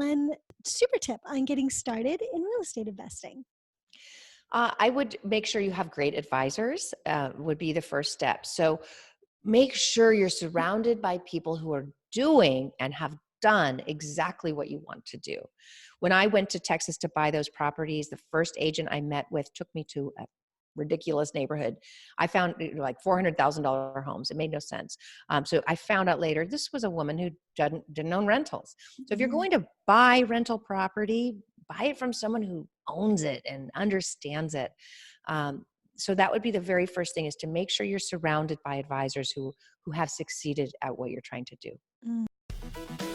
one super tip on getting started in real estate investing? I would make sure you have great advisors, would be the first step. So make sure you're surrounded by people who are doing and have done exactly what you want to do. When I went to Texas to buy those properties, the first agent I met with took me to a ridiculous neighborhood. I found like $400,000 homes. It made no sense. So I found out later, this was a woman who didn't own rentals. So if you're going to buy rental property, buy it from someone who owns it and understands it. So that would be the very first thing, is to make sure you're surrounded by advisors who have succeeded at what you're trying to do. Mm.